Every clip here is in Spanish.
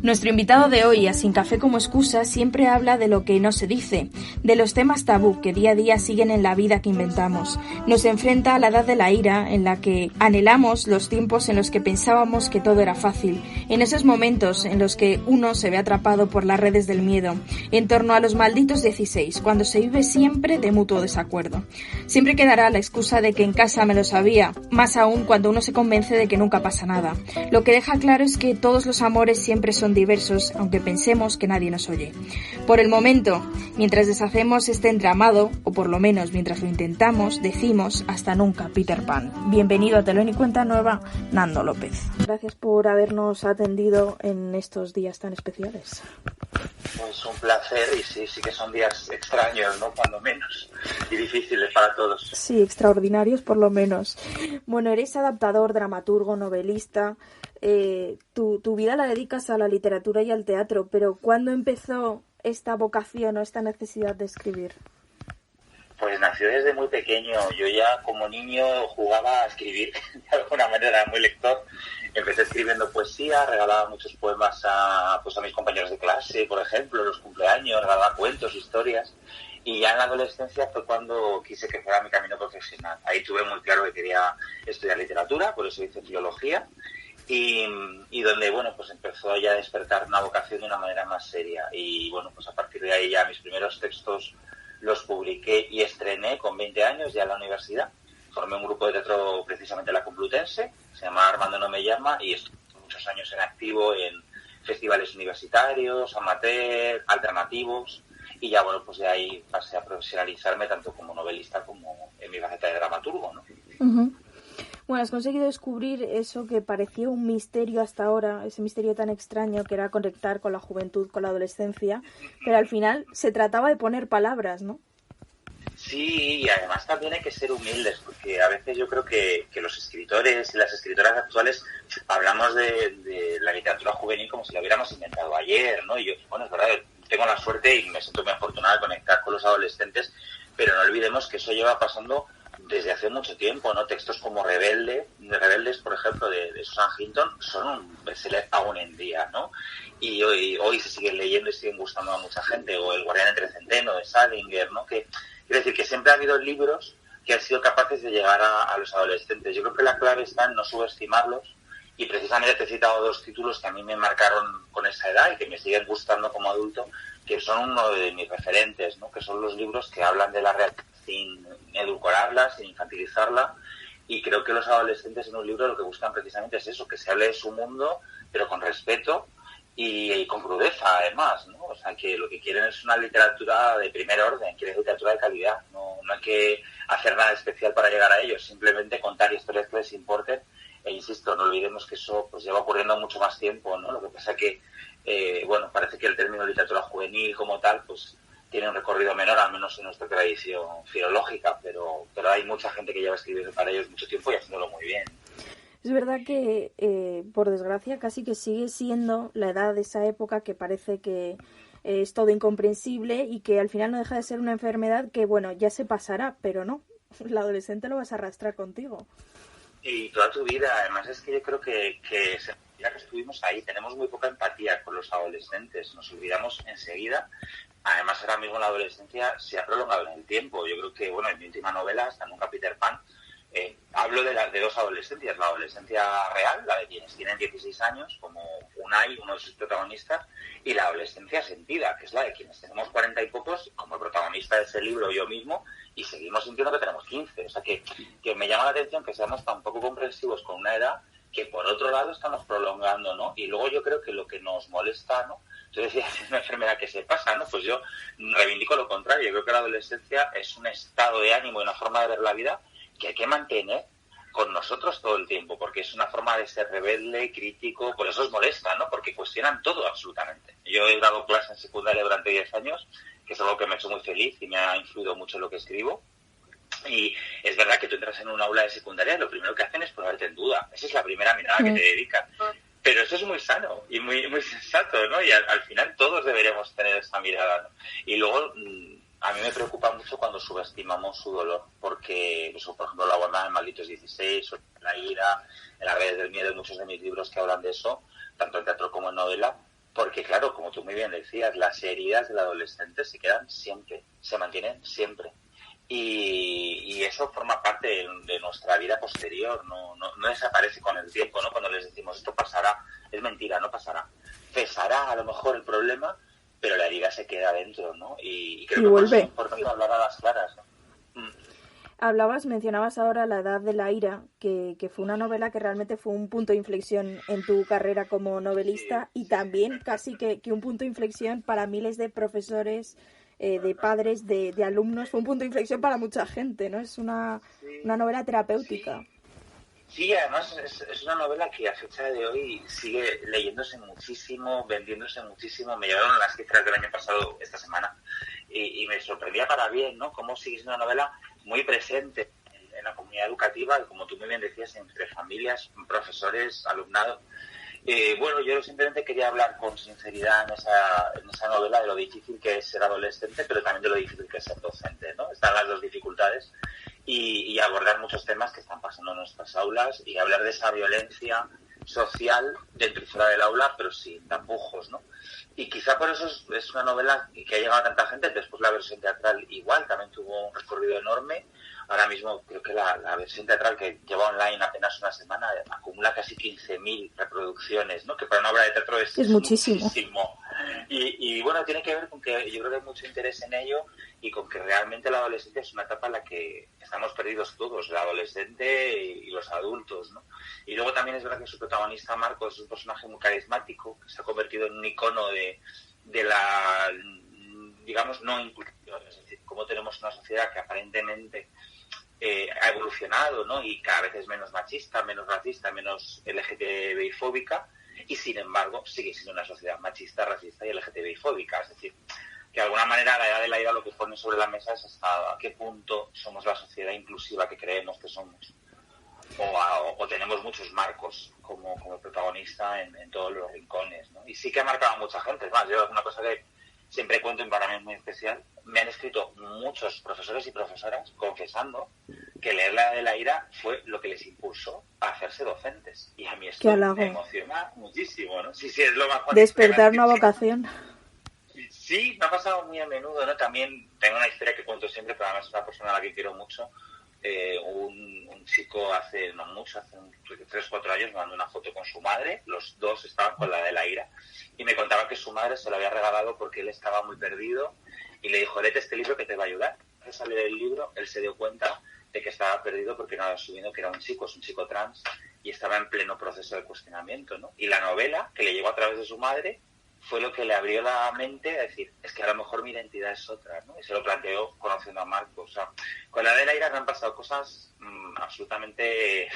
Nuestro invitado de hoy, a Sin Café como Excusa, siempre habla de lo que no se dice, de los temas tabú que día a día siguen en la vida que inventamos. Nos enfrenta a la edad de la ira, en la que anhelamos los tiempos en los que pensábamos que todo era fácil, en esos momentos en los que uno se ve atrapado por las redes del miedo, en torno a los malditos 16, cuando se vive siempre de mutuo desacuerdo. Siempre quedará la excusa de que en casa me lo sabía, más aún cuando uno se convence de que nunca pasa nada. Lo que deja claro es que todos los amores siempre son diversos, aunque pensemos que nadie nos oye. Por el momento, mientras deshacemos este entramado, o por lo menos mientras lo intentamos, decimos hasta nunca, Peter Pan. Bienvenido a Telón y Cuenta Nueva, Nando López. Gracias por habernos atendido en estos días tan especiales. Pues un placer, y sí que son días extraños, ¿no? Cuando menos, y difíciles para todos. Sí, extraordinarios por lo menos. Bueno, eres adaptador, dramaturgo, novelista. Tu vida la dedicas a la literatura y al teatro, pero ¿cuándo empezó esta vocación o esta necesidad de escribir? Pues nació desde muy pequeño. Yo ya como niño jugaba a escribir, de alguna manera era muy lector. Empecé escribiendo poesía, regalaba muchos poemas a mis compañeros de clase, por ejemplo, en los cumpleaños, regalaba cuentos, historias. Y ya en la adolescencia fue cuando quise que fuera mi camino profesional. Ahí tuve muy claro que quería estudiar literatura, por eso hice filología. Y donde, bueno, pues empezó ya a despertar una vocación de una manera más seria. Y bueno, pues a partir de ahí ya mis primeros textos los publiqué y estrené con 20 años ya en la universidad. Formé un grupo de teatro precisamente en la Complutense, se llama Armando no me llama, y estuve muchos años en activo en festivales universitarios, amateur, alternativos, y ya bueno, pues de ahí pasé a profesionalizarme tanto como novelista como en mi faceta de dramaturgo, ¿no? Uh-huh. Bueno, has conseguido descubrir eso que parecía un misterio hasta ahora, ese misterio tan extraño que era conectar con la juventud, con la adolescencia, pero al final se trataba de poner palabras, ¿no? Sí, y además también hay que ser humildes, porque a veces yo creo que los escritores y las escritoras actuales hablamos de la literatura juvenil como si la hubiéramos inventado ayer, ¿no? Y yo, bueno, es verdad, tengo la suerte y me siento muy afortunada de conectar con los adolescentes, pero no olvidemos que eso lleva pasando desde hace mucho tiempo, ¿no? Textos como Rebeldes, por ejemplo, de Susan Hinton, son un bestseller aún en día, ¿no? Y hoy se siguen leyendo y siguen gustando a mucha gente, o El Guardián entre Centeno, de Salinger, ¿no? Que quiero decir que siempre ha habido libros que han sido capaces de llegar a los adolescentes. Yo creo que la clave está en no subestimarlos, y precisamente te he citado dos títulos que a mí me marcaron con esa edad y que me siguen gustando como adulto, que son uno de mis referentes, ¿no? Que son los libros que hablan de la realidad sin edulcorarla, sin infantilizarla, y creo que los adolescentes en un libro lo que buscan precisamente es eso, que se hable de su mundo, pero con respeto y con crudeza, además, ¿no? O sea, que lo que quieren es una literatura de primer orden, quieren literatura de calidad, no hay que hacer nada especial para llegar a ellos, simplemente contar historias que les importen. E insisto, no olvidemos que eso pues lleva ocurriendo mucho más tiempo, ¿no? Lo que pasa que, bueno, parece que el término literatura juvenil como tal, pues tiene un recorrido menor, al menos en nuestra tradición filológica, pero hay mucha gente que lleva escribiendo para ellos mucho tiempo y haciéndolo muy bien. Es verdad que, por desgracia, casi que sigue siendo la edad de esa época que parece que es todo incomprensible y que al final no deja de ser una enfermedad que, bueno, ya se pasará, pero no, el adolescente lo vas a arrastrar contigo. Y toda tu vida, además es que yo creo que ya que estuvimos ahí, tenemos muy poca empatía con los adolescentes, nos olvidamos enseguida. Además, ahora mismo la adolescencia se ha prolongado en el tiempo. Yo creo que, bueno, en mi última novela, Hasta Nunca, Peter Pan, hablo de dos adolescencias. La adolescencia real, la de quienes tienen 16 años, como Unai, uno de sus protagonistas, y la adolescencia sentida, que es la de quienes tenemos 40 y pocos, como el protagonista de ese libro, yo mismo, y seguimos sintiendo que tenemos 15. O sea, que me llama la atención que seamos tan poco comprensivos con una edad que, por otro lado, estamos prolongando, ¿no? Y luego yo creo que lo que nos molesta, ¿no? Yo decía, es una enfermedad que se pasa, ¿no? Pues yo reivindico lo contrario. Yo creo que la adolescencia es un estado de ánimo y una forma de ver la vida que hay que mantener con nosotros todo el tiempo, porque es una forma de ser rebelde, crítico, por eso os molesta, ¿no? Porque cuestionan todo absolutamente. Yo he dado clases en secundaria durante 10 años, que es algo que me ha hecho muy feliz y me ha influido mucho en lo que escribo. Y es verdad que tú entras en un aula de secundaria y lo primero que hacen es ponerte en duda. Esa es la primera mirada que te dedican. Pero eso es muy sano y muy sensato, ¿no? Y al final todos deberíamos tener esa mirada, ¿no? Y luego, a mí me preocupa mucho cuando subestimamos su dolor, porque, pues, por ejemplo, la guarda en Malditos 16, o la ira, en las redes del miedo, hay muchos de mis libros que hablan de eso, tanto en teatro como en novela, porque, claro, como tú muy bien decías, las heridas del adolescente se quedan siempre, se mantienen siempre. Y eso forma parte de nuestra vida posterior, no desaparece con el tiempo, ¿no? Cuando les decimos esto pasará, es mentira, no pasará. Cesará a lo mejor el problema, pero la herida se queda dentro, ¿no? Y creo que por eso es importante hablar a las claras, ¿no? Mencionabas ahora La edad de la ira, que fue una novela que realmente fue un punto de inflexión en tu carrera como novelista, y también casi que un punto de inflexión para miles de profesores, de padres, de alumnos. Fue un punto de inflexión para mucha gente, ¿no? Es una novela terapéutica. Sí, además es una novela que a fecha de hoy sigue leyéndose muchísimo, vendiéndose muchísimo. Me llegaron las cifras del año pasado, esta semana, y me sorprendía para bien, ¿no? Cómo sigue siendo una novela muy presente en la comunidad educativa, y como tú muy bien decías, entre familias, profesores, alumnado. Bueno, yo simplemente quería hablar con sinceridad en esa novela de lo difícil que es ser adolescente, pero también de lo difícil que es ser docente, ¿no? Están las dos dificultades, y abordar muchos temas que están pasando en nuestras aulas, y hablar de esa violencia social dentro y fuera del aula, pero sin tapujos, ¿no? Y quizá por eso es una novela que ha llegado a tanta gente. Después la versión teatral igual, también tuvo un recorrido enorme. Ahora mismo creo que la versión teatral, que lleva online apenas una semana, acumula casi 15.000 reproducciones, ¿no? Que para una obra de teatro es muchísimo. Y bueno, tiene que ver con que yo creo que hay mucho interés en ello, y con que realmente la adolescencia es una etapa en la que estamos perdidos todos, el adolescente y los adultos, ¿no? Y luego también es verdad que su protagonista, Marcos, es un personaje muy carismático, que se ha convertido en un icono de la, digamos, no inclusión. Es decir, cómo tenemos una sociedad que aparentemente ha evolucionado, ¿no? Y cada vez es menos machista, menos racista, menos LGTBI-fóbica, y sin embargo sigue siendo una sociedad machista, racista y LGTBI-fóbica. Es decir, que de alguna manera la edad de la ira lo que pone sobre la mesa es hasta qué punto somos la sociedad inclusiva que creemos que somos, o tenemos muchos marcos como protagonista en todos los rincones, ¿no? Y sí que ha marcado a mucha gente. Es más, yo es una cosa que siempre cuento, y para mí es muy especial. Me han escrito muchos profesores y profesoras confesando que leer La edad de la ira fue lo que les impulsó a hacerse docentes. Y a mí esto me emociona muchísimo, ¿no? Sí, es lo más fácil. Despertar una vocación. Sí, me ha pasado muy a menudo, ¿no? También tengo una historia que cuento siempre, pero además es una persona a la que quiero mucho. Un chico hace 3 o 4 años me mandó una foto con su madre. Los dos estaban con La de la ira, y me contaba que su madre se lo había regalado porque él estaba muy perdido, y le dijo: léete este libro que te va a ayudar. Al salir del libro, él se dio cuenta de que estaba perdido porque no había asumido que era un chico, es un chico trans, y estaba en pleno proceso de cuestionamiento, ¿no? Y la novela, que le llegó a través de su madre, fue lo que le abrió la mente a decir: es que a lo mejor mi identidad es otra, ¿no? Y se lo planteó conociendo a Marcos. O sea, con La de la ira me han pasado cosas absolutamente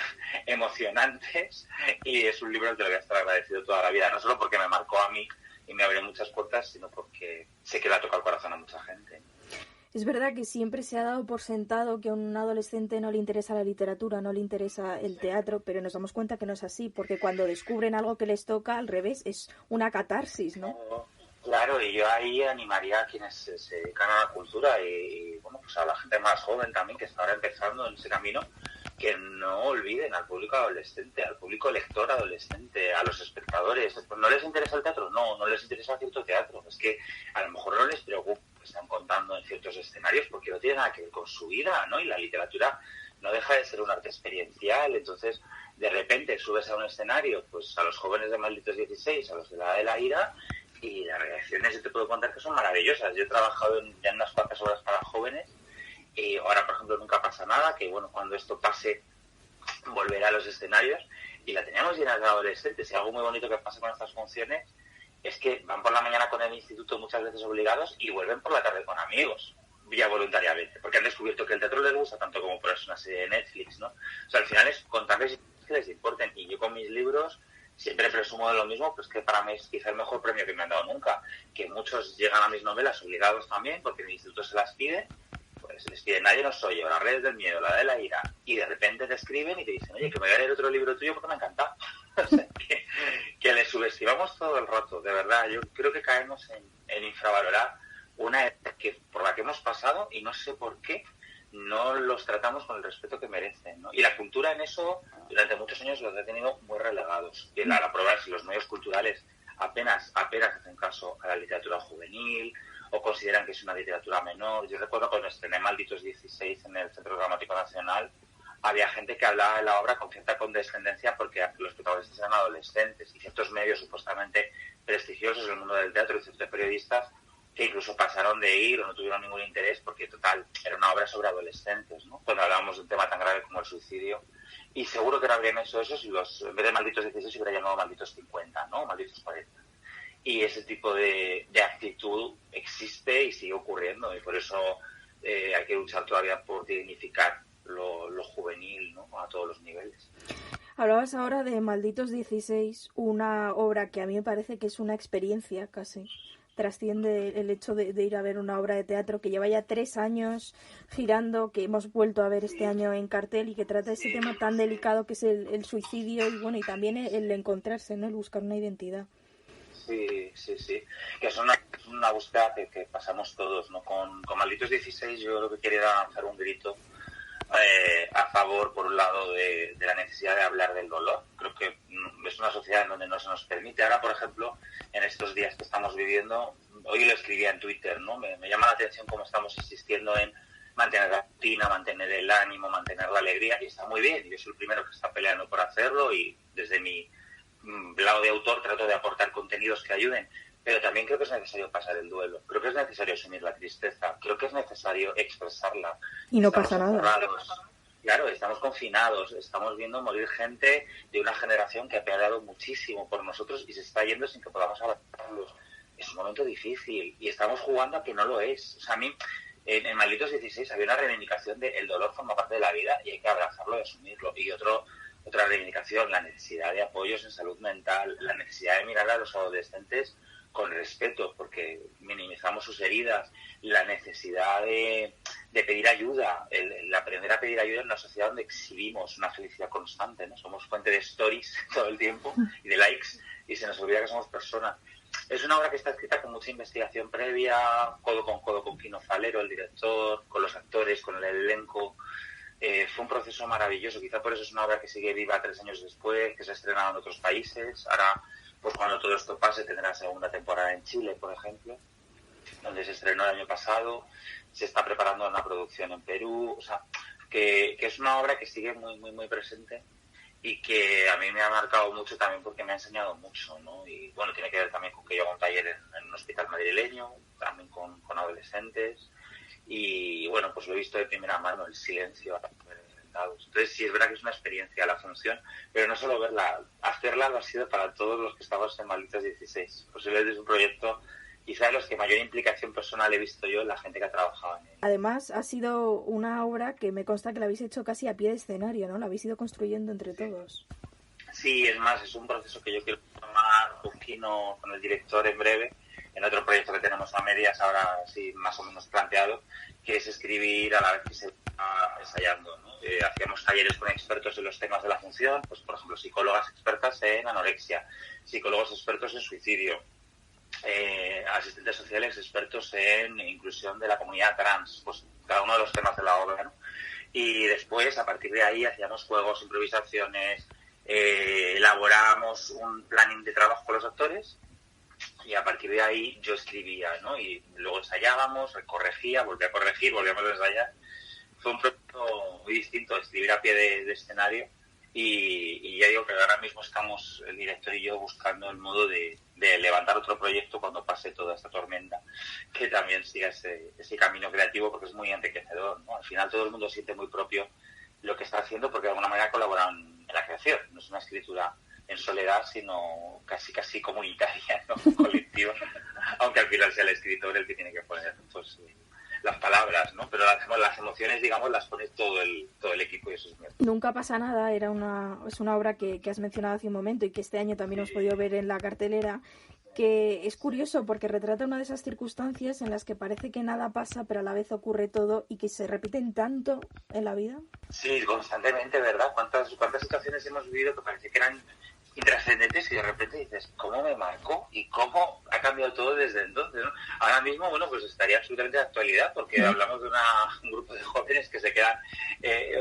emocionantes, y es un libro al que le voy a estar agradecido toda la vida, no solo porque me marcó a mí y me abrió muchas puertas, sino porque sé que le ha tocado el corazón a mucha gente. Es verdad que siempre se ha dado por sentado que a un adolescente no le interesa la literatura, no le interesa el teatro, pero nos damos cuenta que no es así, porque cuando descubren algo que les toca, al revés, es una catarsis, ¿no? Claro, y yo ahí animaría a quienes se dedican a la cultura, y bueno, pues a la gente más joven también, que está ahora empezando en ese camino, que no olviden al público adolescente, al público lector adolescente, a los espectadores. Pues ¿no les interesa el teatro? No les interesa cierto teatro. Es que a lo mejor no les preocupa lo que están contando en ciertos escenarios, porque no tiene nada que ver con su vida, ¿no? Y la literatura no deja de ser un arte experiencial. Entonces, de repente subes a un escenario, pues a los jóvenes de Malditos 16, a los de La edad de la ira, y las reacciones, yo te puedo contar que son maravillosas. Yo he trabajado ya en unas cuantas obras para jóvenes, y ahora, por ejemplo, Nunca pasa nada, que bueno, cuando esto pase volverá a los escenarios, y la teníamos llena de adolescentes. Y algo muy bonito que pasa con estas funciones es que van por la mañana con el instituto, muchas veces obligados, y vuelven por la tarde con amigos, ya voluntariamente, porque han descubierto que el teatro les gusta tanto como por una serie de Netflix, ¿no? O sea, al final es contarles que les importen. Y yo con mis libros siempre presumo de lo mismo, pues que para mí es quizá el mejor premio que me han dado nunca, que muchos llegan a mis novelas obligados también, porque el instituto se las pide. Pues les pide Nadie nos oye, o Las redes del miedo, La de la ira, y de repente te escriben y te dicen: oye, que me voy a leer otro libro tuyo porque me ha encantado. O sea, que le subestimamos todo el rato, de verdad. Yo creo que caemos en infravalorar una etapa por la que hemos pasado y no sé por qué no los tratamos con el respeto que merecen, ¿no? Y la cultura en eso durante muchos años los ha tenido muy relegados. Y la prueba es que los medios culturales apenas hacen caso a la literatura juvenil o consideran que es una literatura menor. Yo recuerdo cuando estrené Malditos 16 en el Centro Dramático Nacional, había gente que hablaba de la obra con cierta condescendencia porque los protagonistas eran adolescentes, y ciertos medios supuestamente prestigiosos en el mundo del teatro y ciertos periodistas que incluso pasaron de ir o no tuvieron ningún interés porque, total, era una obra sobre adolescentes, ¿no? Cuando hablábamos de un tema tan grave como el suicidio. Y seguro que no habrían hecho eso si en vez de Malditos 16 se hubiera llamado Malditos 50, ¿no? Malditos 40. Y ese tipo de actitud existe y sigue ocurriendo, y por eso hay que luchar todavía por dignificar lo juvenil, ¿no? A todos los niveles. Hablabas ahora de Malditos 16, una obra que a mí me parece que es una experiencia casi. Trasciende el hecho de ir a ver una obra de teatro que lleva ya 3 años girando, que hemos vuelto a ver este año en cartel y que trata ese tema tan delicado que es el suicidio y bueno, y también el encontrarse, ¿no? El buscar una identidad. Sí. Que es una búsqueda que pasamos todos, ¿no? Con Malditos 16 yo lo que quería era lanzar un grito a favor, por un lado, de la necesidad de hablar del dolor. Creo que es una sociedad en donde no se nos permite. Ahora, por ejemplo, en estos días que estamos viviendo, hoy lo escribía en Twitter, ¿no? Me llama la atención cómo estamos insistiendo en mantener la rutina, mantener el ánimo, mantener la alegría, y está muy bien. Yo soy el primero que está peleando por hacerlo, y desde mi lado de autor trato de aportar contenidos que ayuden. Pero también creo que es necesario pasar el duelo, creo que es necesario asumir la tristeza, creo que es necesario expresarla. Y no pasa nada. Claro, estamos confinados, estamos viendo morir gente de una generación que ha peleado muchísimo por nosotros y se está yendo sin que podamos abrazarlos. Es un momento difícil y estamos jugando a que no lo es. O sea, a mí, en Malditos 16 había una reivindicación de el dolor forma parte de la vida y hay que abrazarlo y asumirlo. Y otra reivindicación, la necesidad de apoyos en salud mental, la necesidad de mirar a los adolescentes con respeto, porque minimizamos sus heridas, la necesidad de pedir ayuda, el aprender a pedir ayuda en una sociedad donde exhibimos una felicidad constante, ¿no? Somos fuente de stories todo el tiempo y de likes, y se nos olvida que somos personas. Es una obra que está escrita con mucha investigación previa, codo con Quino Falero, el director, con los actores, con el elenco. Fue un proceso maravilloso, quizá por eso es una obra que sigue viva 3 años después, que se ha estrenado en otros países. Ahora, pues cuando todo esto pase, tendrá segunda temporada en Chile, por ejemplo, donde se estrenó el año pasado. Se está preparando una producción en Perú. O sea, que es una obra que sigue muy, muy, muy presente y que a mí me ha marcado mucho también porque me ha enseñado mucho, ¿no? Y bueno, tiene que ver también con que yo hago un taller en un hospital madrileño, también con adolescentes. Y bueno, pues lo he visto de primera mano, el silencio. Entonces sí, es verdad que es una experiencia la función, pero no solo verla, hacerla lo ha sido para todos los que estamos en Malditos 16. Posiblemente es un proyecto quizá de los que mayor implicación personal he visto yo en la gente que ha trabajado en él. Además, ha sido una obra que me consta que la habéis hecho casi a pie de escenario, ¿no? La habéis ido construyendo entre todos. Sí, es más, es un proceso que yo quiero tomar con Quino, con el director en breve, en otro proyecto que tenemos a medias ahora sí más o menos planteado, que es escribir a la vez que se va ensayando, ¿no? Hacíamos talleres con expertos en los temas de la función, pues por ejemplo psicólogas expertas en anorexia, psicólogos expertos en suicidio, asistentes sociales expertos en inclusión de la comunidad trans, pues cada uno de los temas de la obra, ¿no? Y después, a partir de ahí, hacíamos juegos, improvisaciones, elaborábamos un planning de trabajo con los actores y a partir de ahí yo escribía, ¿no? Y luego ensayábamos, corregía, volvía a corregir, volvíamos a ensayar. Fue un proyecto muy distinto, escribir a pie de escenario. Y ya digo que ahora mismo estamos, el director y yo, buscando el modo de levantar otro proyecto cuando pase toda esta tormenta, que también siga ese camino creativo, porque es muy enriquecedor, ¿no? Al final todo el mundo siente muy propio lo que está haciendo, porque de alguna manera colaboran en la creación. No es una escritura en soledad, sino casi comunitaria, ¿no? Colectiva, aunque al final sea el escritor el que tiene que poner pues las palabras, ¿no? Pero las emociones, digamos, las pone todo el equipo, y eso es mierda. Nunca pasa nada, es una obra que has mencionado hace un momento y que este año también hemos podido ver en la cartelera, que es curioso porque retrata una de esas circunstancias en las que parece que nada pasa, pero a la vez ocurre todo y que se repiten tanto en la vida. Sí, constantemente, ¿verdad? ¿Cuántas situaciones hemos vivido que parece que eran intrascendentes, y de repente dices, ¿cómo me marcó? ¿Y cómo ha cambiado todo desde entonces, ¿no? Ahora mismo, bueno, pues estaría absolutamente de actualidad, porque hablamos de un grupo de jóvenes que se quedan,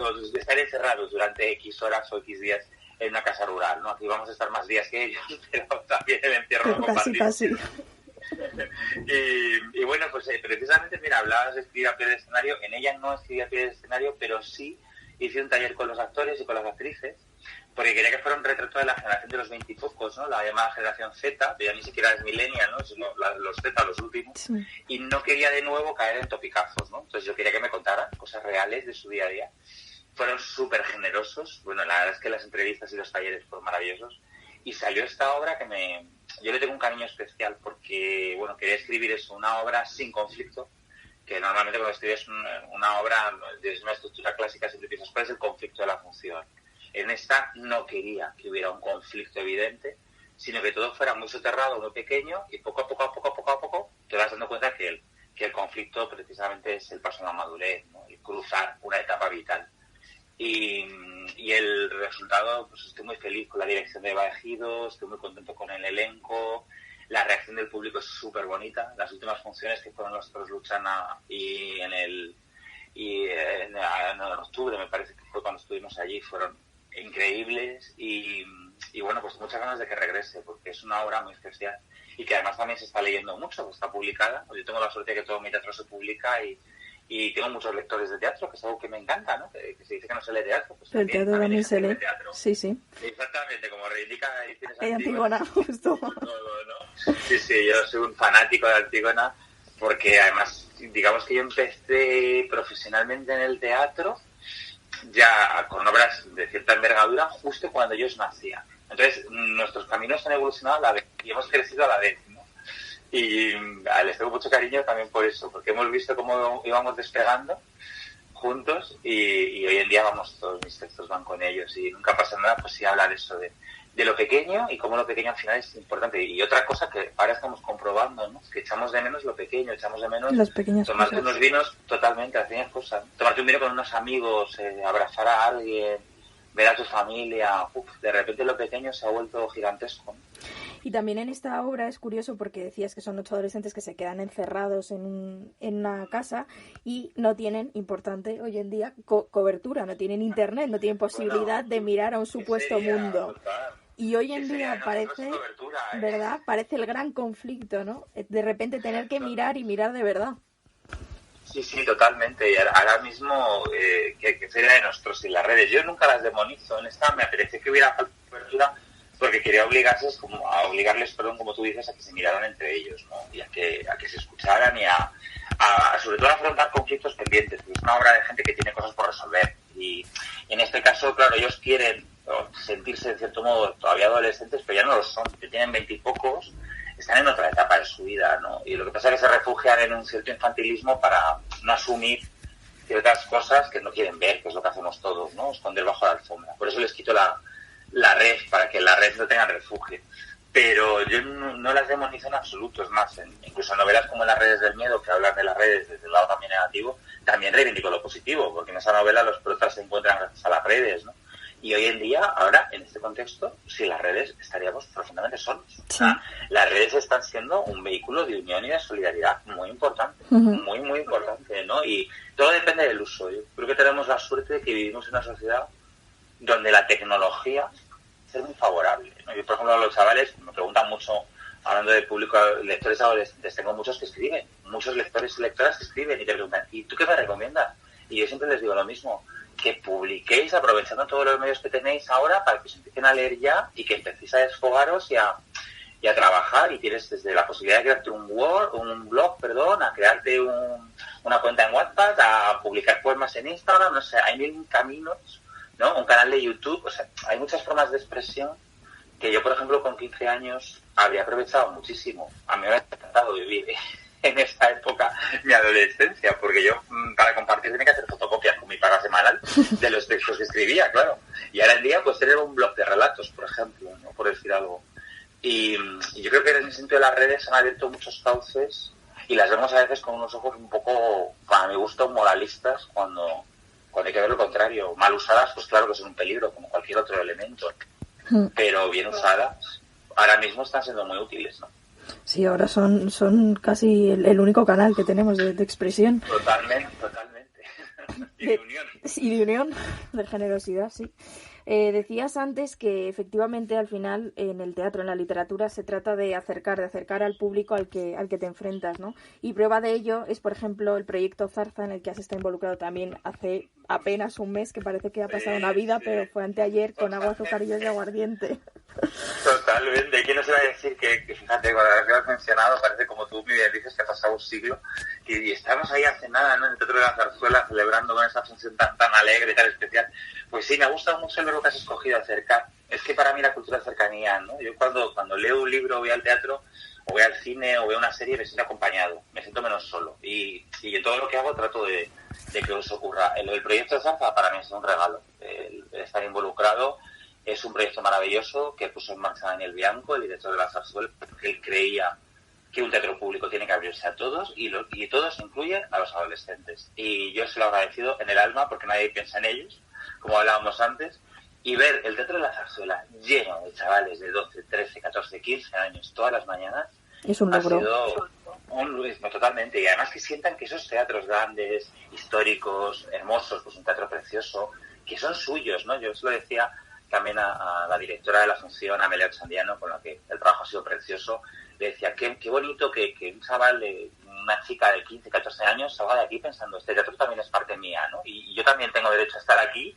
o están encerrados durante X horas o X días en una casa rural, ¿no? Aquí vamos a estar más días que ellos, pero también el encierro no compartido. Casi. Y bueno, pues precisamente, mira, hablabas de escribir a pie de escenario. En ella no escribí a pie de escenario, pero sí hice un taller con los actores y con las actrices, porque quería que fuera un retrato de la generación de los 20 y pocos, ¿no? La llamada generación Z, que ya ni siquiera es millennial, ¿no? Sino los Z, los últimos. Sí. Y no quería de nuevo caer en topicazos, ¿no? Entonces yo quería que me contaran cosas reales de su día a día. Fueron súper generosos. Bueno, la verdad es que las entrevistas y los talleres fueron maravillosos. Y salió esta obra que yo le tengo un cariño especial porque, bueno, quería escribir eso, una obra sin conflicto, que normalmente cuando escribes una obra desde una estructura clásica siempre piensas cuál es el conflicto de la función. En esta no quería que hubiera un conflicto evidente, sino que todo fuera muy soterrado, muy pequeño, y poco a poco te vas dando cuenta que el conflicto precisamente es el paso a la madurez, ¿no? El cruzar una etapa vital. Y el resultado, pues estoy muy feliz con la dirección de Eva Ejido, estoy muy contento con el elenco, la reacción del público es súper bonita. Las últimas funciones que fueron Nosotros Luchana y en octubre, me parece que fue cuando estuvimos allí, fueron increíbles y bueno, pues muchas ganas de que regrese, porque es una obra muy especial y que además también se está leyendo mucho, está publicada. Yo tengo la suerte de que todo mi teatro se publica y tengo muchos lectores de teatro, que es algo que me encanta, ¿no? Que se dice que no se lee teatro. Pues el teatro también se lee. Sí. Exactamente, como reivindica Ediciones Antígona, justo. Todo, ¿no? Sí, yo soy un fanático de Antígona, porque además, digamos que yo empecé profesionalmente en el teatro, ya con obras de cierta envergadura, justo cuando ellos nacían. Entonces, nuestros caminos han evolucionado a la vez, y hemos crecido a la vez, ¿no? Y les tengo mucho cariño también por eso, porque hemos visto cómo íbamos despegando juntos y hoy en día todos mis textos van con ellos y nunca pasa nada, pues sí habla de eso, de lo pequeño y cómo lo pequeño al final es importante. Y otra cosa que ahora estamos comprobando, ¿no? Que echamos de menos lo pequeño, echamos de menos tomarte cosas. Unos vinos totalmente, las pequeñas cosas, ¿no? Tomarte un vino con unos amigos, abrazar a alguien, ver a tu familia, de repente lo pequeño se ha vuelto gigantesco, ¿no? Y también en esta obra es curioso porque decías que son 8 adolescentes que se quedan encerrados en una casa y no tienen, importante hoy en día, cobertura, no tienen internet, no tienen posibilidad de mirar a un supuesto mundo. Y hoy en día parece, ¿verdad? Parece el gran conflicto, ¿no? De repente tener que mirar y mirar de verdad. Sí, totalmente. Y ahora mismo, que sería de nosotros y las redes. Yo nunca las demonizo. En esta me apetece que hubiera cobertura porque quería obligarles, como tú dices, a que se miraran entre ellos, ¿no? Y a que se escucharan y sobre todo a afrontar conflictos pendientes. Es una obra de gente que tiene cosas por resolver. Y en este caso, claro, ellos quieren sentirse, de cierto modo, todavía adolescentes, pero ya no lo son. Que tienen 20 y pocos, están en otra etapa de su vida, ¿no? Y lo que pasa es que se refugian en un cierto infantilismo para no asumir ciertas cosas que no quieren ver, que es lo que hacemos todos, ¿no? Esconder bajo la alfombra. Por eso les quito la red, para que la red no tenga refugio. Pero yo no las demonizo en absoluto, es más, incluso en novelas como Las redes del miedo, que hablan de las redes desde el lado también negativo, también reivindico lo positivo, porque en esa novela los protas se encuentran gracias a las redes, ¿no? Y hoy en día, ahora, en este contexto, sin las redes estaríamos profundamente solos. Sí. O sea, las redes están siendo un vehículo de unión y de solidaridad muy importante, muy, muy importante, ¿no? Y todo depende del uso. Yo creo que tenemos la suerte de que vivimos en una sociedad donde la tecnología es muy favorable, ¿no? Yo, por ejemplo, a los chavales me preguntan mucho, hablando de público, lectores adolescentes, tengo muchos que escriben, muchos lectores y lectoras que escriben y te preguntan, ¿y tú qué me recomiendas? Y yo siempre les digo lo mismo, que publiquéis aprovechando todos los medios que tenéis ahora para que os empiecen a leer ya y que empecéis a desfogaros y a trabajar, y tienes desde la posibilidad de crearte un blog, a crearte una cuenta en WhatsApp, a publicar poemas en Instagram, no sé, hay mil caminos, ¿no? Un canal de YouTube, o sea, hay muchas formas de expresión que yo, por ejemplo, con 15 años habría aprovechado muchísimo. A mí me ha encantado vivir en esa época mi adolescencia, porque yo para compartir tenía que hacer fotocopias con mi paga semanal de los textos que escribía, claro. Y ahora en día, pues tener un blog de relatos, por ejemplo, ¿no? Por decir algo. Y yo creo que en ese sentido las redes han abierto muchos cauces y las vemos a veces con unos ojos un poco, para mi gusto, moralistas, cuando hay que ver lo contrario. Mal usadas, pues claro que son un peligro, como cualquier otro elemento. pero bien usadas, ahora mismo están siendo muy útiles, ¿no? Sí, ahora son casi el único canal que tenemos de expresión. Totalmente. Y de unión. Y de unión, de generosidad, sí. Decías antes que efectivamente al final en el teatro, en la literatura, se trata de acercar al público al que te enfrentas, ¿no? Y prueba de ello es, por ejemplo, el proyecto Zarza, en el que has estado involucrado también hace apenas un mes, que parece que ha pasado una vida, pero fue anteayer, con agua, azucarillos y aguardiente. Totalmente. ¿Quién nos iba a decir que fíjate, con lo que has mencionado, parece como tú muy bien dices, que ha pasado un siglo, y estamos ahí hace nada, ¿no?, en el Teatro de la Zarzuela, celebrando con esa función tan alegre, tan especial. Pues sí, me ha gustado mucho el verbo que has escogido, acercar. Es que para mí la cultura es cercanía, ¿no? Yo cuando leo un libro, voy al teatro, o voy al cine, o veo una serie, me siento acompañado, me siento menos solo. Y en todo lo que hago trato de que eso ocurra. El proyecto de Zarza para mí es un regalo. El estar involucrado es un proyecto maravilloso que puso en marcha Daniel Bianco, el director de la Zarzuela, porque él creía que un teatro público tiene que abrirse a todos y todos incluyen a los adolescentes. Y yo se lo he agradecido en el alma porque nadie piensa en ellos, como hablábamos antes, y ver el Teatro de la Zarzuela lleno de chavales de 12, 13, 14, 15 años todas las mañanas es un logro. Ha sido totalmente. Y además que sientan que esos teatros grandes, históricos, hermosos, pues un teatro precioso, que son suyos, ¿no? Yo se lo decía también a la directora de la función, Amelia Ochandiano, con la que el trabajo ha sido precioso. Le decía, qué bonito que un chaval, una chica de 15, 14 años salga de aquí pensando, este teatro también es parte mía, ¿no? Y yo también tengo derecho a estar aquí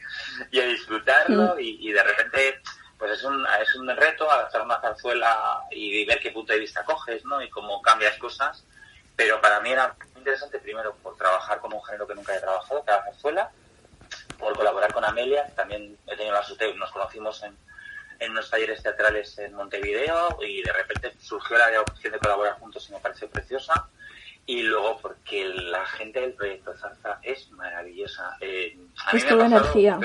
y a disfrutarlo, y de repente pues es un reto adaptar una zarzuela y ver qué punto de vista coges, ¿no? Y cómo cambias cosas. Pero para mí era interesante, primero, por trabajar como un género que nunca he trabajado, que era la zarzuela, por colaborar con Amelia. También he tenido la suerte, nos conocimos en unos talleres teatrales en Montevideo, y de repente surgió la opción de colaborar juntos y me pareció preciosa. Y luego porque la gente del proyecto Zarza es maravillosa. A mí es toda energía.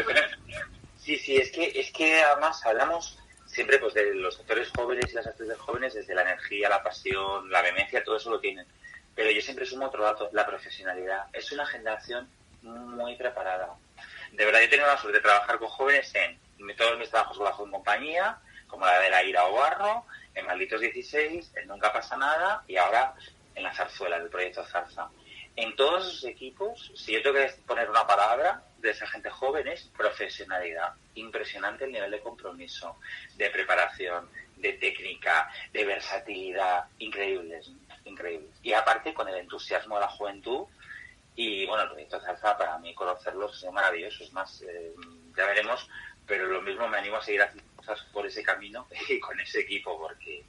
Sí, es que además hablamos siempre pues de los actores jóvenes y las actrices jóvenes desde la energía, la pasión, la vehemencia, todo eso lo tienen. Pero yo siempre sumo otro dato, la profesionalidad. Es una generación muy preparada. De verdad, yo he tenido la suerte de trabajar con jóvenes en todos mis trabajos con la Joven Compañía, como la de La Ira o Barro, en Malditos 16, en Nunca Pasa Nada, y ahora en la Zarzuela, del proyecto Zarza. En todos esos equipos, si yo tengo que poner una palabra de esa gente joven, es profesionalidad. Impresionante el nivel de compromiso, de preparación, de técnica, de versatilidad, increíbles. Y aparte con el entusiasmo de la juventud. Y bueno, el proyecto Zarza, para mí conocerlos es maravilloso. Es más, ya veremos, pero lo mismo me animo a seguir haciendo cosas por ese camino y con ese equipo, porque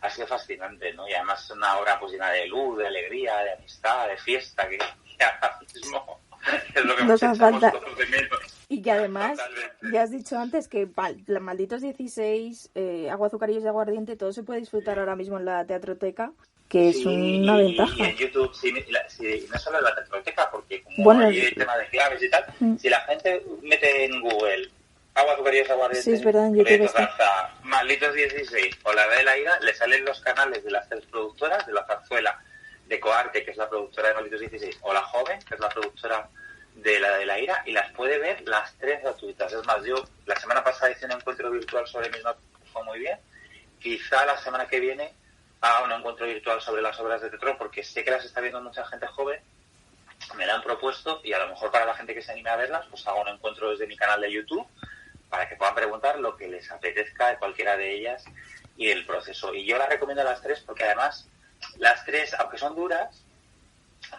ha sido fascinante, ¿no? Y además es una obra pues llena de luz, de alegría, de amistad, de fiesta, que ahora mismo es lo que nos hace falta. Todos de menos. Y que además, ya has dicho antes que Malditos 16, Agua, Azucarillos y Aguardiente, todo se puede disfrutar ahora mismo en la Teatroteca, que es una ventaja. Y en YouTube, no solo en la Teatroteca, porque como hay el tema de claves y tal, si la gente mete en Google Agua, Azucarillos y Aguardiente, sí, es verdad, en YouTube Zarza, Malditos 16 o La de la Ira, le salen los canales de las tres productoras, de la Zarzuela, de Coarte, que es la productora de Malditos 16, o La Joven, que es la productora de la Ira, y las puede ver las tres gratuitas. Es más, yo la semana pasada hice un encuentro virtual sobre el mismo, fue muy bien. Quizá la semana que viene haga un encuentro virtual sobre las obras de teatro, porque sé que las está viendo mucha gente joven, me la han propuesto, y a lo mejor para la gente que se anime a verlas, pues hago un encuentro desde mi canal de YouTube para que puedan preguntar lo que les apetezca de cualquiera de ellas y el proceso. Y yo las recomiendo a las tres porque además las tres, aunque son duras,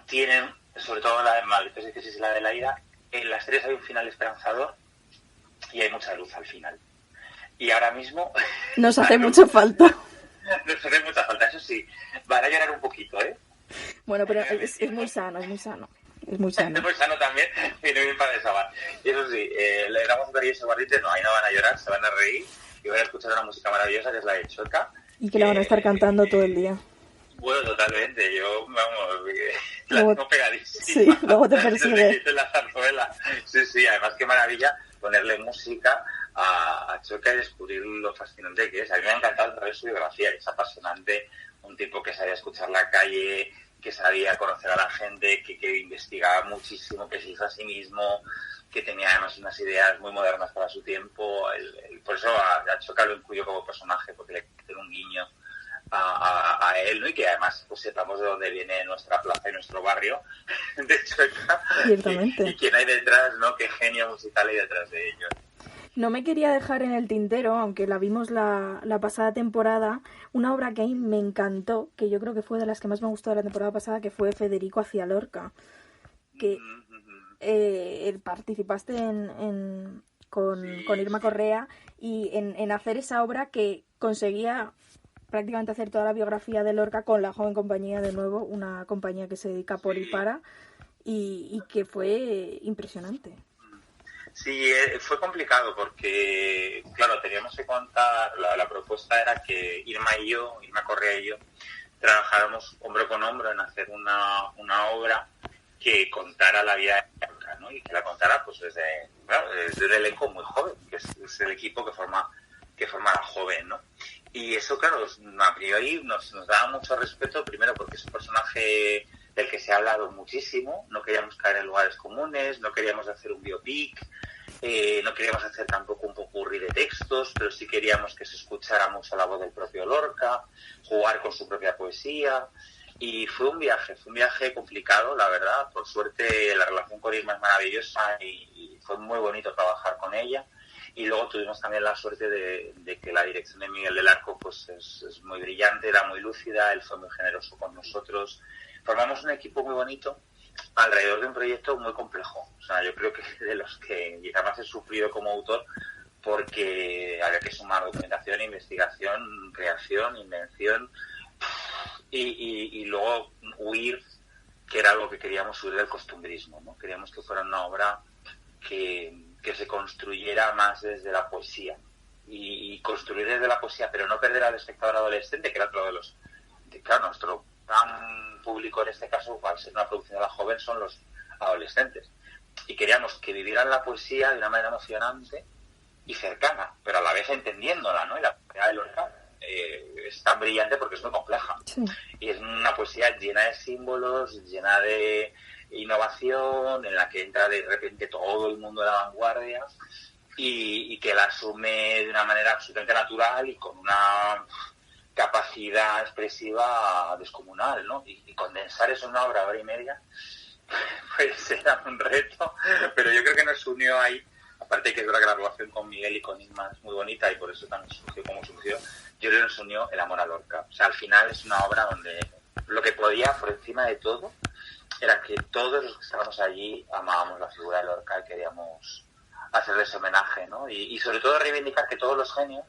tienen, sobre todo la de Malditos 16 y la de la Ira, en las tres hay un final esperanzador y hay mucha luz al final. Y ahora mismo nos hace mucha falta. Nos hace mucha falta, eso sí. Van a llorar un poquito, ¿eh? Bueno, pero es muy sano, es muy sano. Es muy sano. Es muy sano también, y no bien para desabar. Y eso sí, le damos un ese guardite, no, ahí no van a llorar, se van a reír y van a escuchar una música maravillosa que es la de Chueca. Y que la van a estar cantando todo el día. Bueno, totalmente, yo, vamos, la tengo pegadísima. Sí, luego te persigue. La zarzuela. Sí, además qué maravilla ponerle música a Chueca y descubrir lo fascinante que es. A mí me ha encantado ver su biografía, que es apasionante, un tipo que sabía escuchar la calle, que sabía conocer a la gente, que investigaba muchísimo, que se hizo a sí mismo, que tenía además unas ideas muy modernas para su tiempo. Por eso a Choca lo incluyo como personaje, porque le tiene un guiño a él, ¿no? Y que además pues sepamos de dónde viene nuestra plaza y nuestro barrio de Chueca. Ciertamente. Y quién hay detrás, ¿no? Qué genio musical hay detrás de ellos. No me quería dejar en el tintero, aunque la vimos la pasada temporada, una obra que a mí me encantó, que yo creo que fue de las que más me gustó de la temporada pasada, que fue Federico hacia Lorca. Que participaste con Irma Correa y en hacer esa obra que conseguía prácticamente hacer toda la biografía de Lorca con La Joven Compañía, de nuevo, una compañía que se dedica por y para, y que fue impresionante. Sí, fue complicado porque, claro, teníamos que contar, la propuesta era que Irma Correa y yo, trabajáramos hombro con hombro en hacer una obra que contara la vida de Lorca, ¿no? Y que la contara pues desde un elenco muy joven, que es el equipo que forma la joven, ¿no? Y eso, claro, a priori nos daba mucho respeto, primero porque es un personaje del que se ha hablado muchísimo, no queríamos caer en lugares comunes, no queríamos hacer un biopic, no queríamos hacer tampoco un popurrí de textos, pero sí queríamos que se escuchara mucho la voz del propio Lorca, jugar con su propia poesía, y fue un viaje complicado, la verdad. Por suerte la relación con Irma es maravillosa y fue muy bonito trabajar con ella. Y luego tuvimos también la suerte de que la dirección de Miguel del Arco pues es muy brillante, era muy lúcida, él fue muy generoso con nosotros. Formamos un equipo muy bonito alrededor de un proyecto muy complejo. O sea, yo creo que de los que además he sufrido como autor, porque había que sumar documentación, investigación, creación, invención y luego huir, que era algo que queríamos, huir del costumbrismo, ¿no? Queríamos que fuera una obra que se construyera más desde la poesía y construir desde la poesía, pero no perder al espectador adolescente, que era otro de los... Claro, nuestro gran público en este caso, al ser una producción de la joven, son los adolescentes. Y queríamos que vivieran la poesía de una manera emocionante y cercana, pero a la vez entendiéndola, ¿no? Y la poesía de Lorca es tan brillante porque es muy compleja. Sí. Y es una poesía llena de símbolos, llena de innovación, en la que entra de repente todo el mundo de la vanguardia y que la asume de una manera absolutamente natural y con una capacidad expresiva descomunal, ¿no? Y condensar eso en una hora y media, pues era un reto, pero yo creo que nos unió ahí, aparte que es verdad que la relación con Miguel y con Irma es muy bonita y por eso también surgió como surgió, yo creo que nos unió el amor a Lorca. O sea, al final es una obra donde lo que podía, por encima de todo, era que todos los que estábamos allí amábamos la figura de Lorca y queríamos hacerle ese homenaje, ¿no? Y sobre todo reivindicar que todos los genios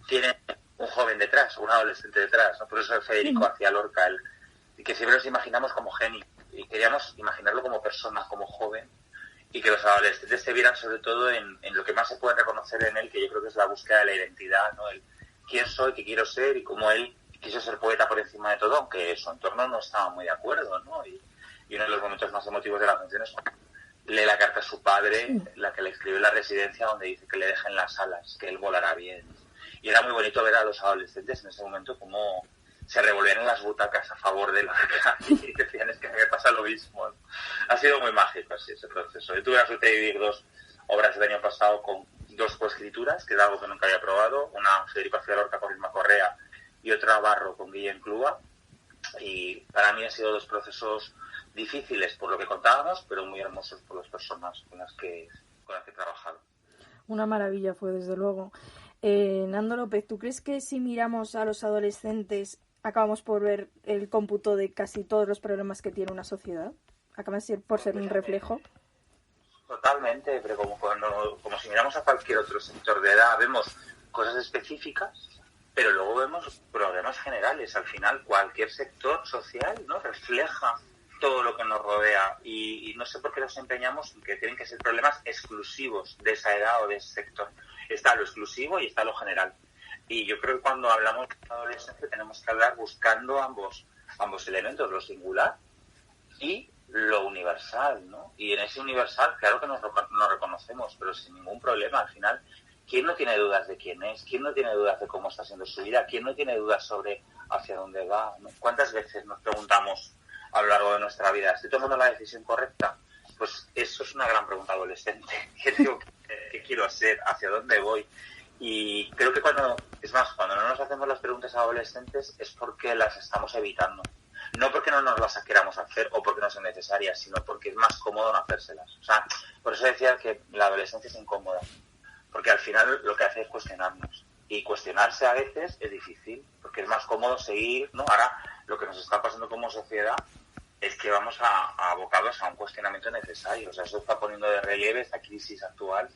tienen un joven detrás, un adolescente detrás, ¿no? Por eso Federico hacía Lorca, y que siempre nos imaginamos como genio, y queríamos imaginarlo como persona, como joven, y que los adolescentes se vieran sobre todo en lo que más se puede reconocer en él, que yo creo que es la búsqueda de la identidad, ¿no? El quién soy, qué quiero ser, y cómo él quiso ser poeta por encima de todo, aunque su entorno no estaba muy de acuerdo, ¿no? Y uno de los momentos más emotivos de la canción es cuando lee la carta a su padre, la que le escribe en la residencia, donde dice que le dejen las alas, que él volará bien. Y era muy bonito ver a los adolescentes en ese momento cómo se revolvían en las butacas a favor de Lorca y decían, es que me pasa lo mismo. Ha sido muy mágico así ese proceso. Yo tuve la suerte de vivir 2 obras el año pasado con 2 coescrituras, que era algo que nunca había probado, una Federico hacia Lorca con Irma Correa y otra Barro con Guillem Clua, y para mí han sido 2 procesos difíciles por lo que contábamos, pero muy hermosos por las personas con las que he trabajado. Una maravilla fue, desde luego. Nando López, ¿tú crees que si miramos a los adolescentes acabamos por ver el cómputo de casi todos los problemas que tiene una sociedad? ¿Acaban por ser un reflejo? Totalmente, pero como si miramos a cualquier otro sector de edad, vemos cosas específicas, pero luego vemos problemas generales. Al final, cualquier sector social, ¿no?, refleja todo lo que nos rodea y no sé por qué nos empeñamos en que tienen que ser problemas exclusivos de esa edad o de ese sector. Está lo exclusivo y está lo general. Y yo creo que cuando hablamos de adolescencia tenemos que hablar buscando ambos elementos, lo singular y lo universal, ¿no? Y en ese universal, claro que nos reconocemos, pero sin ningún problema. Al final, ¿quién no tiene dudas de quién es? ¿Quién no tiene dudas de cómo está siendo su vida? ¿Quién no tiene dudas sobre hacia dónde va, ¿no? ¿Cuántas veces nos preguntamos a lo largo de nuestra vida, ¿estoy tomando la decisión correcta? Pues eso es una gran pregunta adolescente. ¿Qué quiero hacer? ¿Hacia dónde voy? Y creo que cuando no nos hacemos las preguntas adolescentes es porque las estamos evitando. No porque no nos las queramos hacer o porque no son necesarias, sino porque es más cómodo no hacérselas. O sea, por eso decía que la adolescencia es incómoda. Porque al final lo que hace es cuestionarnos. Y cuestionarse a veces es difícil, porque es más cómodo seguir, ¿no? Ahora, lo que nos está pasando como sociedad es que vamos abocados a un cuestionamiento necesario. O sea, eso está poniendo de relieve esta crisis actual,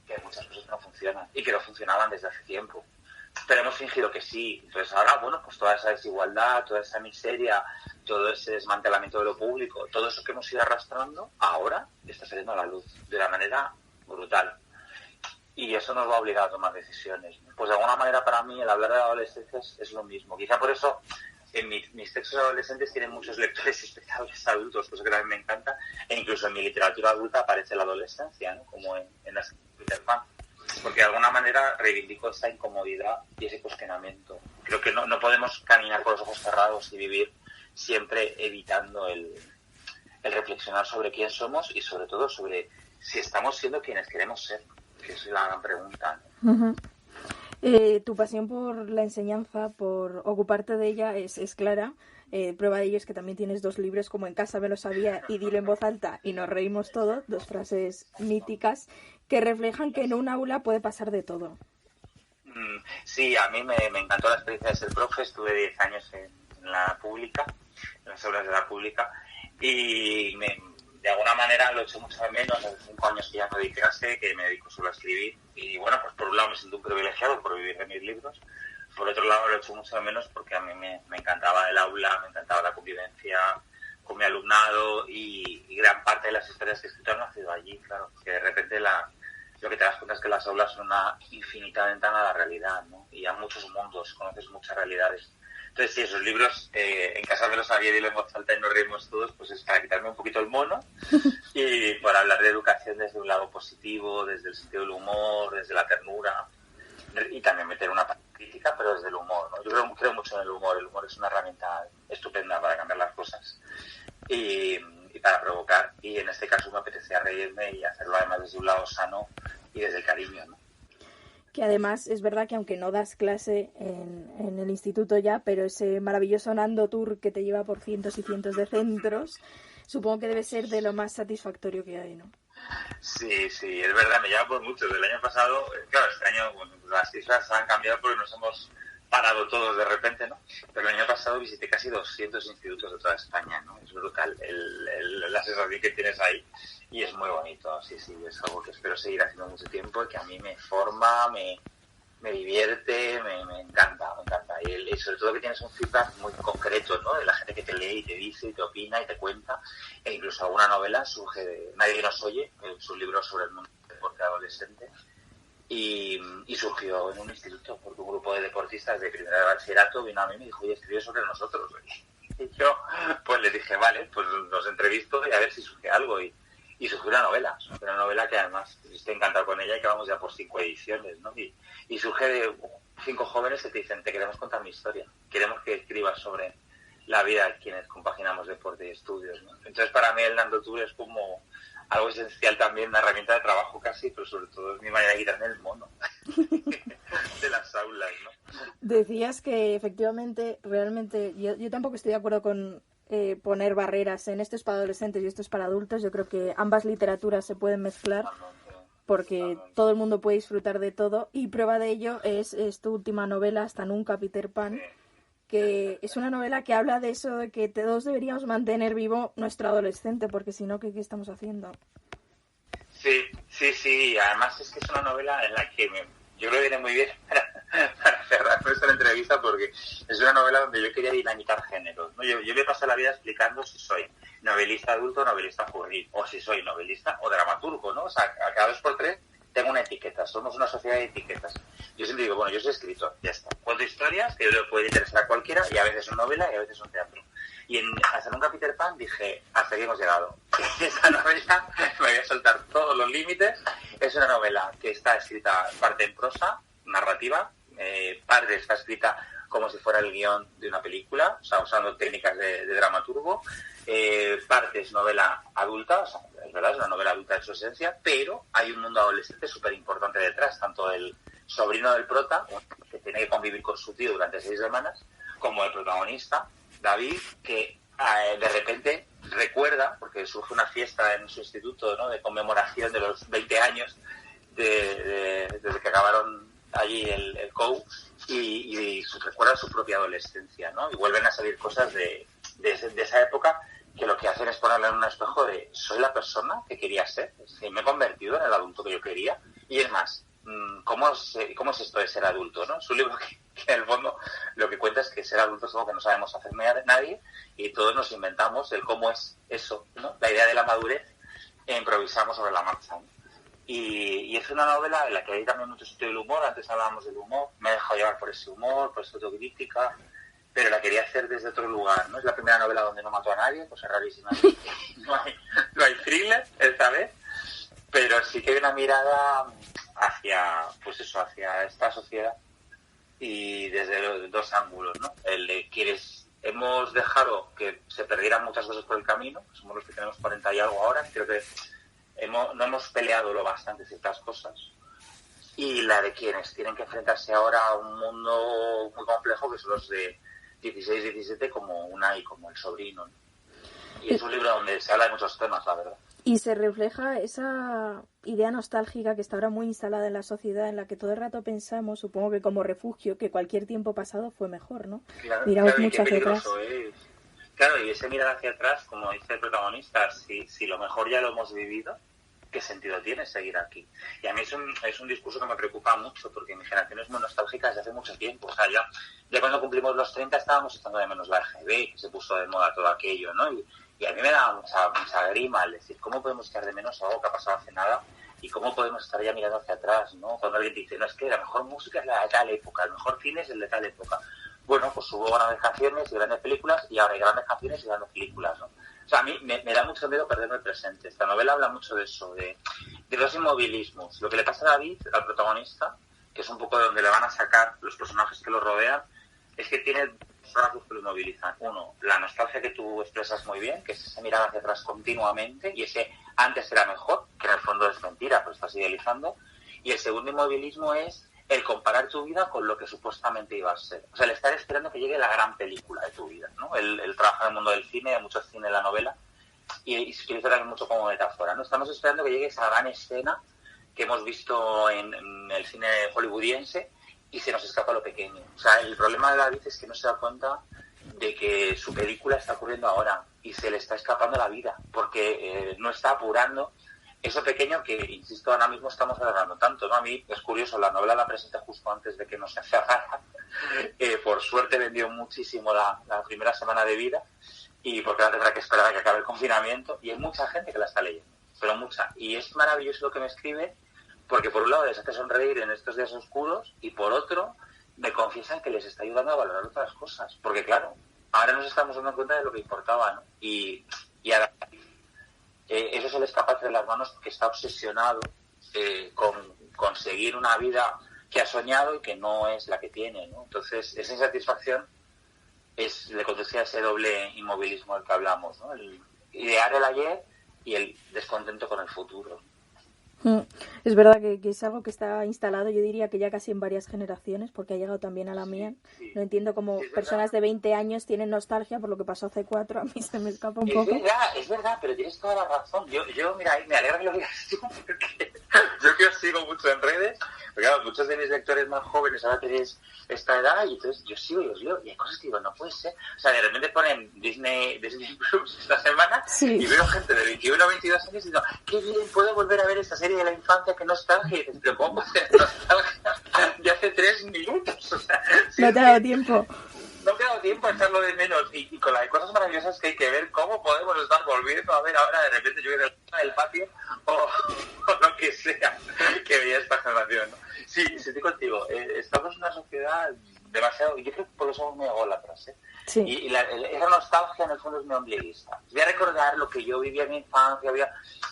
que hay muchas cosas que no funcionan y que no funcionaban desde hace tiempo. Pero hemos fingido que sí. Entonces ahora, bueno, pues toda esa desigualdad, toda esa miseria, todo ese desmantelamiento de lo público, todo eso que hemos ido arrastrando, ahora está saliendo a la luz de una manera brutal. Y eso nos va a obligar a tomar decisiones. Pues de alguna manera para mí el hablar de la adolescencia es lo mismo. Quizá por eso en mis textos adolescentes tienen muchos lectores y espectadores adultos, cosa que también me encanta, e incluso en mi literatura adulta aparece la adolescencia, ¿no? Como en las Peter Pan. Porque de alguna manera reivindico esa incomodidad y ese cuestionamiento. Creo que no podemos caminar con los ojos cerrados y vivir siempre evitando el reflexionar sobre quién somos y sobre todo sobre si estamos siendo quienes queremos ser, que es la gran pregunta, ¿no? Uh-huh. Tu pasión por la enseñanza, por ocuparte de ella es clara. Prueba de ello es que también tienes 2 libros como En casa me lo sabía y Dilo en voz alta y nos reímos todos, 2 frases míticas que reflejan que en un aula puede pasar de todo. Sí, a mí me encantó la experiencia de ser profe. Estuve 10 años en la pública, en las aulas de la pública, y de alguna manera lo he hecho mucho de menos. Hace 5 años que ya no doy clase, que me dedico solo a escribir, y bueno, pues por un lado me siento un privilegiado por vivir de mis libros. Por otro lado, lo he hecho mucho de menos porque a mí me encantaba el aula, me encantaba la convivencia con mi alumnado y gran parte de las historias que he escrito han nacido allí, claro. Que de repente lo que te das cuenta es que las aulas son una infinita ventana a la realidad, ¿no? Y a muchos mundos, conoces muchas realidades. Entonces, sí, esos libros, En casa me lo sabía y lo en voz alta y nos reímos todos, pues es para quitarme un poquito el mono y por hablar de educación desde un lado positivo, desde el sentido del humor, desde la ternura, y también meter una parte crítica, pero desde el humor, ¿no? Yo creo mucho en el humor es una herramienta estupenda para cambiar las cosas y para provocar, y en este caso me apetecía reírme y hacerlo además desde un lado sano y desde el cariño, ¿no? Que además es verdad que aunque no das clase en el instituto ya, pero ese maravilloso Nando Tour que te lleva por cientos y cientos de centros, supongo que debe ser de lo más satisfactorio que hay, ¿no? Sí, es verdad, me lleva por mucho. Del año pasado, claro, este año bueno, las cifras han cambiado porque nos hemos parado todos de repente, ¿no? Pero el año pasado visité casi 200 institutos de toda España, ¿no? Es brutal la sensación que tienes ahí y es muy bonito, sí, es algo que espero seguir haciendo mucho tiempo y que a mí me forma, me divierte, me encanta. Y sobre todo que tienes un feedback muy concreto, ¿no? De la gente que te lee y te dice y te opina y te cuenta, e incluso alguna novela surge de Nadie nos oye, es un libro sobre el mundo del deporte adolescente, y surgió en un instituto porque un grupo de deportistas de primera de bachillerato vino a mí y me dijo, oye, escribe sobre nosotros. Y yo pues les dije, vale, pues los entrevisto y a ver si surge algo, y surgió una novela que además estoy encantado con ella y que vamos ya por 5 ediciones, ¿no? Y surge de 5 jóvenes que te dicen, te queremos contar mi historia, queremos que escribas sobre la vida de quienes compaginamos deporte y estudios, ¿no? Entonces para mí el Nando Tour es como algo esencial también, una herramienta de trabajo casi, pero sobre todo es mi manera de quitarme el mono de las aulas, ¿no? Decías que efectivamente, realmente, yo tampoco estoy de acuerdo con poner barreras en esto es para adolescentes y esto es para adultos. Yo creo que ambas literaturas se pueden mezclar porque todo el mundo puede disfrutar de todo, y prueba de ello es tu última novela, Hasta nunca, Peter Pan, que es una novela que habla de eso, de que todos deberíamos mantener vivo nuestro adolescente, porque si no, ¿qué estamos haciendo? Sí, además es que es una novela en la que yo creo que viene muy bien para cerrar nuestra entrevista, porque es una novela donde yo quería dinamitar géneros, ¿no? Yo me paso la vida explicando si soy novelista adulto o novelista juvenil, o si soy novelista o dramaturgo, ¿no? O sea, a cada 2 por 3 tengo una etiqueta, somos una sociedad de etiquetas. Yo siempre digo, bueno, yo soy escritor, ya está. Cuento historias que yo le puede interesar a cualquiera, y a veces son novela y a veces son teatro. Y en Hasta nunca, Peter Pan, dije, hasta aquí hemos llegado. Esta novela, me voy a soltar todos los límites. Es una novela que está escrita parte en prosa, narrativa, parte está escrita como si fuera el guión de una película, o sea, usando técnicas de dramaturgo, parte es novela adulta, o sea, es verdad, es una novela adulta en su esencia, pero hay un mundo adolescente súper importante detrás, tanto el sobrino del prota, que tiene que convivir con su tío durante 6 semanas, como el protagonista, David, que de repente recuerda, porque surge una fiesta en su instituto, ¿no?, de conmemoración de los 20 años desde que acabaron allí el COU, y recuerda su propia adolescencia, ¿no? Y vuelven a salir cosas de esa época que lo que hacen es ponerle en un espejo de soy la persona que quería ser, es decir, me he convertido en el adulto que yo quería, y es más, ¿cómo es esto de ser adulto, no? Es un libro que en el fondo lo que cuenta es que ser adulto es algo que no sabemos hacer nadie, y todos nos inventamos el cómo es eso, ¿no? La idea de la madurez, e improvisamos sobre la marcha, ¿no? Y es una novela en la que hay también mucho sitio del humor. Antes hablábamos del humor, me he dejado llevar por ese humor, por esa autocrítica, pero la quería hacer desde otro lugar, ¿no? Es la primera novela donde no mató a nadie, cosa rarísima. No hay thriller esta vez, pero sí que hay una mirada hacia esta sociedad, y desde dos ángulos, ¿no? El de quienes hemos dejado que se perdieran muchas cosas por el camino, somos los que tenemos 40 y algo ahora, creo que no hemos peleado lo bastante ciertas cosas, y la de quienes tienen que enfrentarse ahora a un mundo muy complejo, que son los de 16, 17, como Unai, como el sobrino, ¿no? Y es un libro donde se habla de muchos temas, la verdad. Y se refleja esa idea nostálgica que está ahora muy instalada en la sociedad, en la que todo el rato pensamos, supongo que como refugio, que cualquier tiempo pasado fue mejor, ¿no? Miramos mucho hacia atrás. Claro, y ese mirar hacia atrás, como dice el protagonista, si lo mejor ya lo hemos vivido, ¿qué sentido tiene seguir aquí? Y a mí es un discurso que me preocupa mucho, porque mi generación es muy nostálgica desde hace mucho tiempo. O sea, ya cuando cumplimos los 30 estábamos echando de menos la EGB, que se puso de moda todo aquello, ¿no? Y a mí me da mucha grima el decir, ¿cómo podemos echar de menos algo que ha pasado hace nada? ¿Y cómo podemos estar ya mirando hacia atrás, ¿no? Cuando alguien dice, no, es que la mejor música es la de tal época, el mejor cine es el de tal época. Bueno, pues hubo grandes canciones y grandes películas, y ahora hay grandes canciones y grandes películas, ¿no? O sea, a mí me da mucho miedo perderme el presente. Esta novela habla mucho de eso, de los inmovilismos. Lo que le pasa a David, al protagonista, que es un poco de donde le van a sacar los personajes que lo rodean, es que tiene dos rasgos que lo inmovilizan. Uno, la nostalgia que tú expresas muy bien, que es ese mirar hacia atrás continuamente, y ese antes era mejor, que en el fondo es mentira, pero estás idealizando. Y el segundo inmovilismo es el comparar tu vida con lo que supuestamente iba a ser. O sea, el estar esperando que llegue la gran película de tu vida, ¿no? El trabajo en el mundo del cine, hay mucho cine en la novela, y se utiliza también mucho como metáfora, ¿no? Estamos esperando que llegue esa gran escena que hemos visto en el cine hollywoodiense, y se nos escapa lo pequeño. O sea, el problema de David es que no se da cuenta de que su película está ocurriendo ahora, y se le está escapando la vida, porque no está apurando eso pequeño que, insisto, ahora mismo estamos alargando tanto, ¿no? A mí es curioso, la novela la presenté justo antes de que nos cerrara. Por suerte vendió muchísimo la primera semana de vida, y porque ahora tendrá que esperar a que acabe el confinamiento, y hay mucha gente que la está leyendo, pero mucha. Y es maravilloso lo que me escribe, porque por un lado les hace sonreír en estos días oscuros, y por otro me confiesan que les está ayudando a valorar otras cosas, porque claro, ahora nos estamos dando cuenta de lo que importaba, ¿no? Y ahora eso se le escapa entre las manos, porque está obsesionado con conseguir una vida que ha soñado y que no es la que tiene, ¿no? Entonces, esa insatisfacción le conduce a ese doble inmovilismo del que hablamos, ¿no? El idear el ayer y el descontento con el futuro. Es verdad que es algo que está instalado, yo diría que ya casi en varias generaciones, porque ha llegado también a la mía. Sí. No entiendo cómo personas de 20 años tienen nostalgia por lo que pasó hace 4, a mí se me escapa un poco. Es verdad, pero tienes toda la razón. Yo mira, me alegra que lo digas tú, porque yo que os sigo mucho en redes, porque claro, muchos de mis lectores más jóvenes ahora tenéis esta edad, y entonces yo sigo y os leo, y hay cosas que digo, no puede ser. O sea, de repente ponen Disney Plus esta semana, sí, y veo gente de 21 o 22 años diciendo, qué bien, puedo volver a ver esta serie de la infancia, que nostalgia. Y dices, pero ¿cómo hacer nostalgia de hace 3 minutos? O sea, no te ha dado tiempo. No me ha dado tiempo a echarlo de menos, y con las cosas maravillosas que hay que ver, cómo podemos estar volviendo a ver ahora de repente yo en el patio, o lo que sea que veía esta generación, ¿no? Sí, estoy contigo. Estamos en una sociedad demasiado, yo creo que por eso somos muy ególatras, ¿eh? Sí. Y esa nostalgia en el fondo es muy ombliguista. Voy a recordar lo que yo vivía en mi infancia,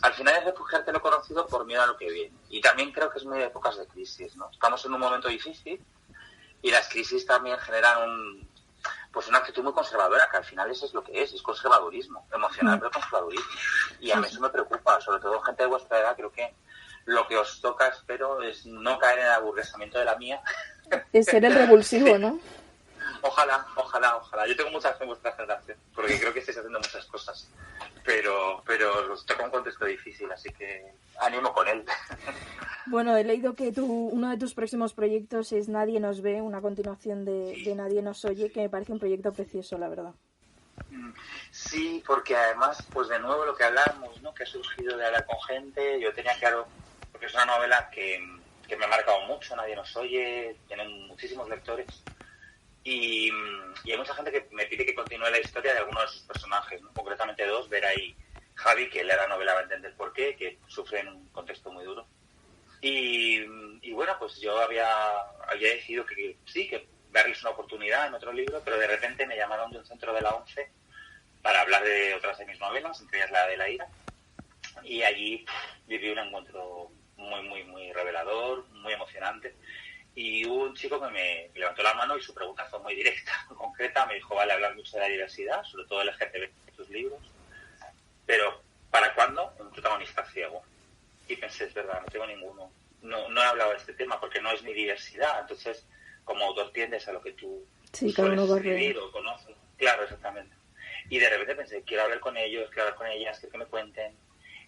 al final es refugiarte lo conocido por miedo a lo que viene. Y también creo que es muy de épocas de crisis, ¿no? Estamos en un momento difícil, y las crisis también generan pues una actitud muy conservadora, que al final eso es lo que es conservadurismo, emocional, pero conservadurismo. Y a mí eso me preocupa, sobre todo gente de vuestra edad. Creo que lo que os toca, espero, es no caer en el aburguesamiento de la mía. Es ser el revulsivo, ¿no? Ojalá. Yo tengo mucha fe en vuestra generación, porque creo que estáis haciendo muchas cosas, pero os toca un contexto difícil, así que ánimo con él. Bueno, he leído que uno de tus próximos proyectos es Nadie nos ve, una continuación de Nadie nos oye, que me parece un proyecto precioso, la verdad. Sí, porque además, pues de nuevo lo que hablamos, ¿no? Que ha surgido de hablar con gente. Yo tenía claro, porque es una novela que me ha marcado mucho, Nadie nos oye, tiene muchísimos lectores. Y hay mucha gente que me pide que continúe la historia de algunos de sus personajes, ¿no? Concretamente dos, Vera y Javi, que lea la novela va a entender por qué, que sufren un contexto muy duro. Y bueno, pues yo había decidido que sí, que darles una oportunidad en otro libro, pero de repente me llamaron de un centro de la ONCE para hablar de otras de mis novelas, entre ellas la de La ira. Y allí viví un encuentro muy revelador, muy emocionante. Y hubo un chico que me levantó la mano y su pregunta fue muy directa, muy concreta. Me dijo, vale, hablar mucho de la diversidad, sobre todo el LGTB en tus libros, pero ¿para cuándo un protagonista ciego? Y pensé, es verdad, no tengo ninguno. No he hablado de este tema porque no es mi diversidad. Entonces, como autor tiendes a lo que tú sueles escribir o conoces. Claro, exactamente. Y de repente pensé, quiero hablar con ellos, quiero hablar con ellas, quiero que me cuenten.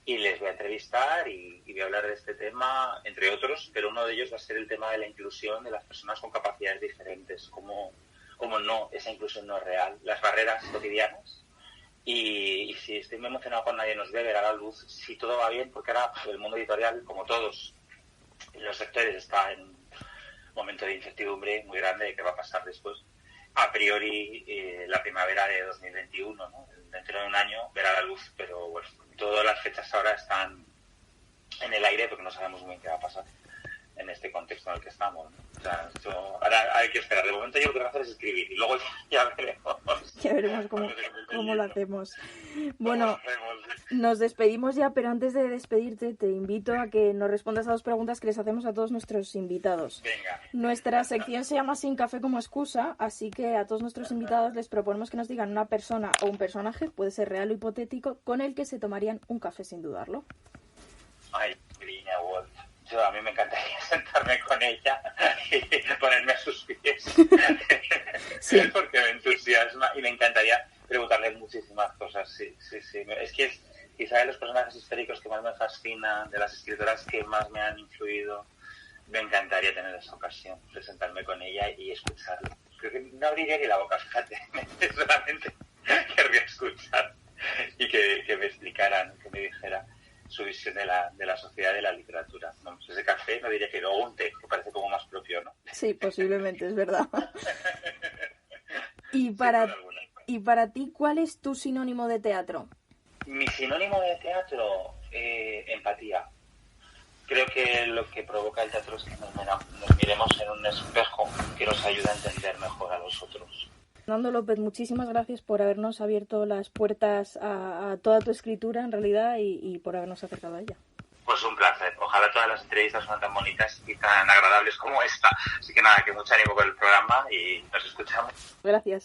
Y les voy a entrevistar y voy a hablar de este tema, entre otros, pero uno de ellos va a ser el tema de la inclusión de las personas con capacidades diferentes. Cómo no, esa inclusión no es real. Las barreras cotidianas. Y sí, estoy muy emocionado con Nadie nos ve, ver a la luz, si todo va bien, porque ahora el mundo editorial, como todos los sectores, está en un momento de incertidumbre muy grande de qué va a pasar después. A priori, la primavera de 2021, ¿no? Dentro de un año verá la luz, pero bueno, todas las fechas ahora están en el aire porque no sabemos muy bien qué va a pasar en este contexto en el que estamos, ¿no? O sea, esto, ahora hay que esperar. De momento yo lo que voy a hacer es escribir y luego ya veremos. Ya veremos cómo lo hacemos. Bueno, nos despedimos ya, pero antes de despedirte te invito a que nos respondas a dos preguntas que les hacemos a todos nuestros invitados. Venga. Nuestra sección se llama Sin café como excusa, así que a todos nuestros invitados les proponemos que nos digan una persona o un personaje, puede ser real o hipotético, con el que se tomarían un café sin dudarlo. Ay, Virginia Woolf. A mí me encantaría sentarme con ella y ponerme a sus pies. Sí. Porque me entusiasma y me encantaría preguntarle muchísimas cosas. Sí. Es que es quizá de los personajes históricos que más me fascinan, de las escritoras que más me han influido. Me encantaría tener esa ocasión de sentarme con ella y escucharla. Creo que no abriría ni la boca, fíjate. Solamente querría escuchar y que me explicaran, que me dijera su visión de la sociedad y de la literatura. No, ese café no diría que no, un té, que parece como más propio, ¿no? Sí, posiblemente, es verdad. Y para ti, ¿cuál es tu sinónimo de teatro? Mi sinónimo de teatro, empatía. Creo que lo que provoca el teatro es que nos miremos en un espejo que nos ayuda a entender mejor a los otros. Fernando López, muchísimas gracias por habernos abierto las puertas a toda tu escritura, en realidad, y por habernos acercado a ella. Pues un placer. Ojalá todas las entrevistas sean tan bonitas y tan agradables como esta. Así que nada, que mucho ánimo con el programa y nos escuchamos. Gracias.